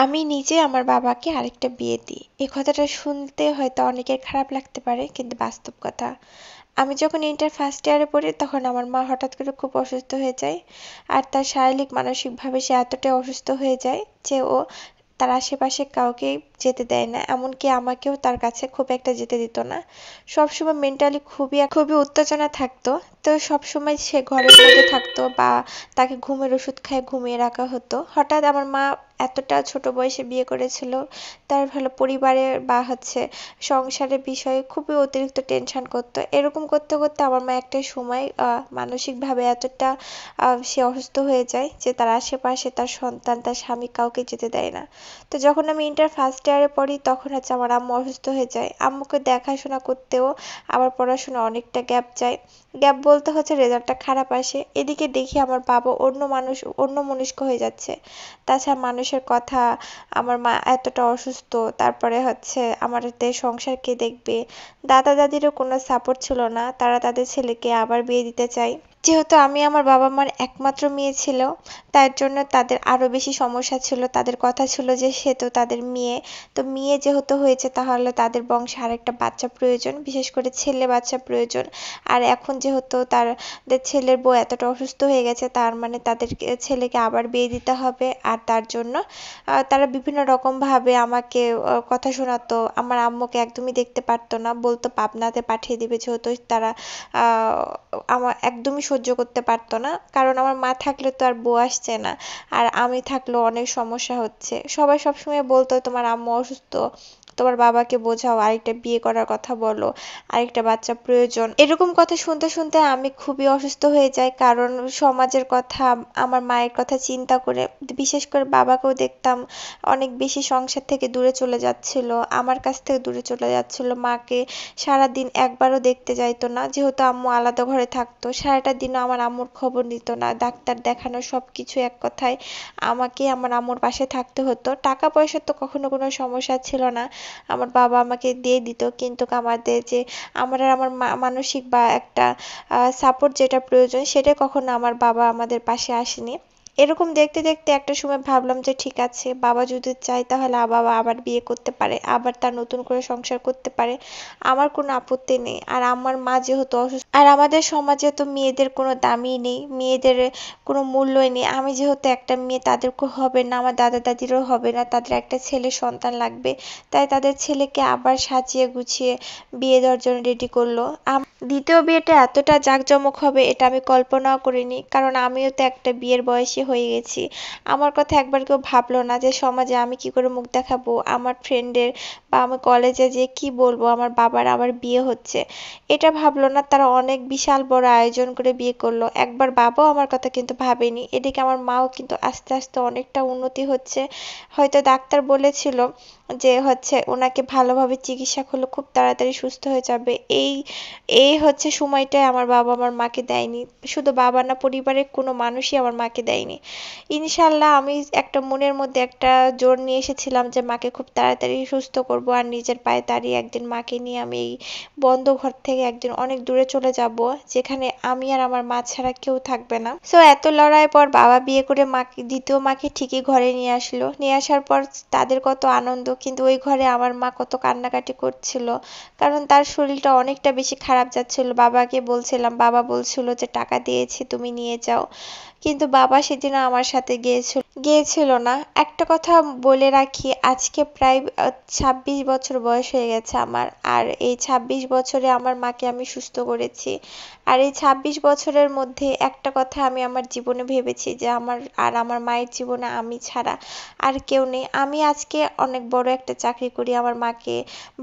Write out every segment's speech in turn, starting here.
আমি নিজে আমার বাবাকে আরেকটা বিয়ে দিই। এই কথাটা শুনতে হয়তো অনেকের খারাপ লাগতে পারে, কিন্তু বাস্তব কথা। আমি যখন ইন্টার ফার্স্ট ইয়ারে পড়ি তখন আমার মা হঠাৎ করে খুব অসুস্থ হয়ে যায়। আর তার শারীরিক মানসিকভাবে সে এতটাই অসুস্থ হয়ে যায় যে ও তার আশেপাশে কাউকেই যেতে দেয় না। এমনকি আমাকেও তার কাছে খুব একটা যেতে দিত না। সবসময় মেন্টালি খুবই উত্তেজনা থাকতো। তো সবসময় সে ঘরের মধ্যে থাকতো বা তাকে ঘুমের ওষুধ খাইয়ে ঘুমিয়ে রাখা হতো। হঠাৎ আমার মা এতটা ছোট বয়সে বিয়ে করেছিল, তার ভালো পরিবারের বা সংসারের বিষয়ে খুবই অতিরিক্ত টেনশন করতো। এরকম করতে করতে আমার মা একটা সময় মানসিকভাবে এতটা সে অসুস্থ হয়ে যায় যে তার আশেপাশে তার সন্তান, তার স্বামী কাউকে যেতে দেয় না। তো যখন আমি ইন্টার ফার্স্ট ইয়ারে পড়ি তখন আমার আম্মু অসুস্থ হয়ে যায়। আম্মুকে দেখাশোনা করতেও আমার পড়াশোনা অনেকটা গ্যাপ যায়। গ্যাপ বলতে রেজাল্টটা খারাপ আসে। এদিকে দেখি আমার বাবা অন্যমনস্ক হয়ে যাচ্ছে। তাছাড়া মানুষের কথা, আমার মা এতটা অসুস্থ, তারপরে আমাদের সংসার কে দেখবে? দাদা দাদিরও কোনো সাপোর্ট ছিল না, তারা তাদের ছেলেকে আবার বিয়ে দিতে চায়। যেহেতু আমি আমার বাবা মার একমাত্র মেয়ে ছিল, তার জন্য তাদের আরো বেশি সমস্যা ছিল। তাদের কথা ছিল যে সে তো তাদের মেয়ে, তো মেয়ে যেহেতু হয়েছে তাহলে তাদের বংশে আরেকটা বাচ্চা প্রয়োজন, বিশেষ করে ছেলে বাচ্চা প্রয়োজন। আর এখন যেহেতু তাদের ছেলের বউ এতটা অসুস্থ হয়ে গেছে, তার মানে তাদের ছেলেকে আবার বিয়ে দিতে হবে। আর তার জন্য তারা বিভিন্ন রকম ভাবে আমাকে কথা শোনাতো। আমার আম্মুকে একদমই দেখতে পারতো না, বলতো পাবনাতে পাঠিয়ে দিবে, যেহেতু তারা আমার একদমই সহ্য করতে পারতো না। কারণ আমার মা থাকলে তো আর বউ আসছে না, আর আমি থাকলেও অনেক সমস্যা হচ্ছে। সবাই সবসময় বলতো তোমার আম্মু অসুস্থ, তোমার বাবাকে বোঝাও, আরেকটা বিয়ে করার কথা বলো, আরেকটা বাচ্চা প্রয়োজন। এরকম কথা শুনতে শুনতে আমি খুবই অসুস্থ হয়ে যাই। কারণ সমাজের কথা, আমার মায়ের কথা চিন্তা করে, বিশেষ করে বাবাকেও দেখতাম অনেক বেশি সংসার থেকে দূরে চলে যাচ্ছিল, আমার কাছ থেকে দূরে চলে যাচ্ছিল। মাকে সারাদিন একবারও দেখতে যাইতো না, যেহেতু আম্মু আলাদা ঘরে থাকতো। সারাটা দিনও আমার আম্মুর খবর নিত না, ডাক্তার দেখানো সবকিছু, এক কথায় আমাকে আমার আম্মুর পাশে থাকতে হতো। টাকা পয়সার তো কখনো কোনো সমস্যা ছিল না, আমার বাবা আমাকে দিয়ে দিত। কিন্তু আমাদের যে আমার আর আমার মানসিক বা একটা সাপোর্ট যেটা প্রয়োজন, সেটা কখনো আমার বাবা আমাদের পাশে আসেনি। এরকম দেখতে দেখতে একটা সময় ভাবলাম যে ঠিক আছে, বাবা যদি চায় তাহলে বাবা আবার বিয়ে করতে পারে, আবার তার নতুন করে সংসার করতে পারে, আমার কোনো আপত্তি নেই। আর আমার মা যেহেতু অসুস্থ, আর আমাদের সমাজে তো মেয়েদের কোনো দামই নেই, মেয়েদের কোনো মূল্যই নেই। আমি যেহেতু একটা মেয়ে, তাদেরকে হবে না, আমার দাদা দাদিরও হবে না, তাদের একটা ছেলে সন্তান লাগবে। তাই তাদের ছেলেকে আবার সাজিয়ে গুছিয়ে বিয়ে দেওয়ার জন্য রেডি করলো। দ্বিতীয় বিয়েটা এতটা জাঁকজমক হবে এটা আমি কল্পনাও করিনি, কারণ আমিও তো একটা বিয়ের বয়সী হয়ে গেছি। আমার কথা একবার কেউ ভাবলো না যে সমাজে আমি কি করে মুখ দেখাবো, আমার ফ্রেন্ডের বা আমি কলেজে যে কি বলবো আমার বাবার আবার বিয়ে হচ্ছে, এটা ভাবলো না। তারা অনেক বিশাল বড় আয়োজন করে বিয়ে করলো। একবার বাবাও আমার কথা কিন্তু ভাবেনি। এদিকে আমার মাও কিন্তু আস্তে আস্তে অনেকটা উন্নতি হচ্ছে। হয়তো ডাক্তার বলেছিল যে ওনাকে ভালোভাবে চিকিৎসা করলে খুব তাড়াতাড়ি সুস্থ হয়ে যাবে। এই এই সময়টাই আমার বাবা আমার মাকে দেয়নি। শুধু বাবা না, পরিবারের কোনো মানুষই আমার মাকে দেয়নি। ইনশাল্লাহ আমি একটা মনের মধ্যে একটা জোর নিয়ে এসেছিলাম যে মাকে খুব তাড়াতাড়ি সুস্থ করব, আর নিজের পায়ে দাঁড়িয়ে একদিন মাকে নিয়ে আমি এই বন্ধ ঘর থেকে একদিন অনেক দূরে চলে যাব, যেখানে আমি আর আমার মা ছাড়া কেউ থাকবে না। সো এত লড়াইয়ের পর বাবা বিয়ে করে মাকে, দ্বিতীয় মাকে ঠিকই ঘরে নিয়ে আসলো। নিয়ে আসার পর তাদের কত আনন্দ, কিন্তু ওই ঘরে আমার মা কত কান্নাকাটি করছিল। কারণ তার শরীরটা অনেকটা বেশি খারাপ যাচ্ছিল। বাবাকে বলছিলাম, বাবা বলছিল যে টাকা দিয়েছি তুমি নিয়ে যাও, কিন্তু বাবা সেদিন আমার সাথে গিয়েছিল না। একটা কথা বলে রাখি, আজকে প্রায় 26 বছর বয়স হয়ে গেছে আমার। আর এই 26 বছরে আমার মাকে আমি সুস্থ করেছি। আর এই 26 বছরের মধ্যে একটা কথা আমি আমার জীবনে ভেবেছি যে আমার মায়ের জীবনে আমি ছাড়া আর কেউ নেই। আমি আজকে অনেক বড় একটা চাকরি করি, আমার মাকে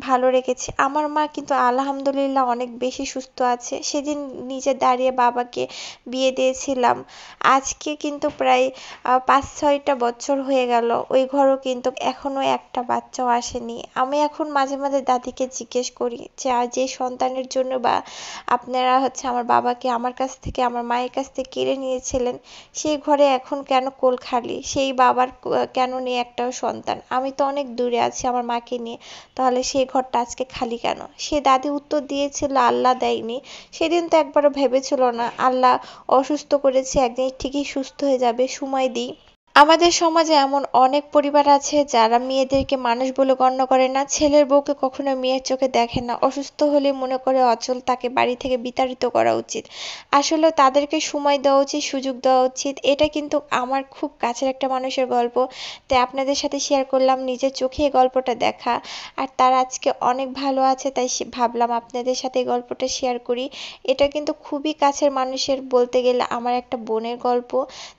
ভালো রেখেছি। আমার মা কিন্তু আলহামদুলিল্লাহ অনেক বেশি সুস্থ আছে। সেদিন নিজে দাঁড়িয়ে বাবাকে বিয়ে দিয়েছিলাম। আজকে কিন্তু প্রায় 5-6টা বছর হয়ে গেল, ওই ঘরও কিন্তু এখনো একটা বাচ্চাও আসেনি। আমি এখন মাঝে মাঝে দাদিকে জিজ্ঞেস করি যে যে সন্তানের জন্য বা আপনারা আমার বাবাকে আমার কাছ থেকে, আমার মায়ের কাছ থেকে কেড়ে নিয়েছিলেন, সেই ঘরে এখন কেন কোল খালি? সেই বাবার কেন নেই একটাও সন্তান? আমি তো অনেক দূরে আছি আমার মাকে নিয়ে, তাহলে সেই ঘরটা আজকে খালি কেন? সে দাদি উত্তর দিয়েছিল আল্লাহ দেয়নি। সেদিন তো একবারও ভেবেছিল না আল্লাহ অসুস্থ করেছে, একদিন ঠিকই সুস্থ হয়ে যাবে, সময় দিই। আমাদের সমাজে এমন অনেক পরিবার আছে যারা মেয়েদেরকে মানুষ বলে গণ্য করে না, ছেলের বউকে কখনো মেয়ের চোখে দেখে না, অসুস্থ হলে মনে করে অচল, তাকে বাড়ি থেকে বিতাড়িত করা উচিত। আসলে তাদেরকে সময় দেওয়া উচিত, সুযোগ দেওয়া উচিত। এটা কিন্তু আমার খুব কাছের একটা মানুষের গল্প, তাই আপনাদের সাথে শেয়ার করলাম, নিজের চোখে এই গল্পটা দেখা। আর তারা আজকে অনেক ভালো আছে, তাই ভাবলাম আপনাদের সাথে এই গল্পটা শেয়ার করি। এটা কিন্তু খুবই কাছের মানুষের, বলতে গেলে আমার একটা বোনের গল্প,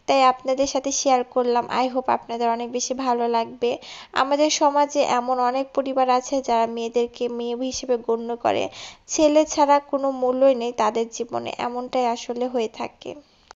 তাই আপনাদের সাথে শেয়ার করলাম। আই হোপ আপনাদের অনেক বেশি ভালো লাগবে। আমাদের সমাজে এমন অনেক পরিবার আছে যারা মেয়েদেরকে মেয়ে হিসেবে গণ্য করে, ছেলে ছাড়া কোনো মূল্যই নেই তাদের জীবনে, এমনটাই আসলে হয়ে থাকে।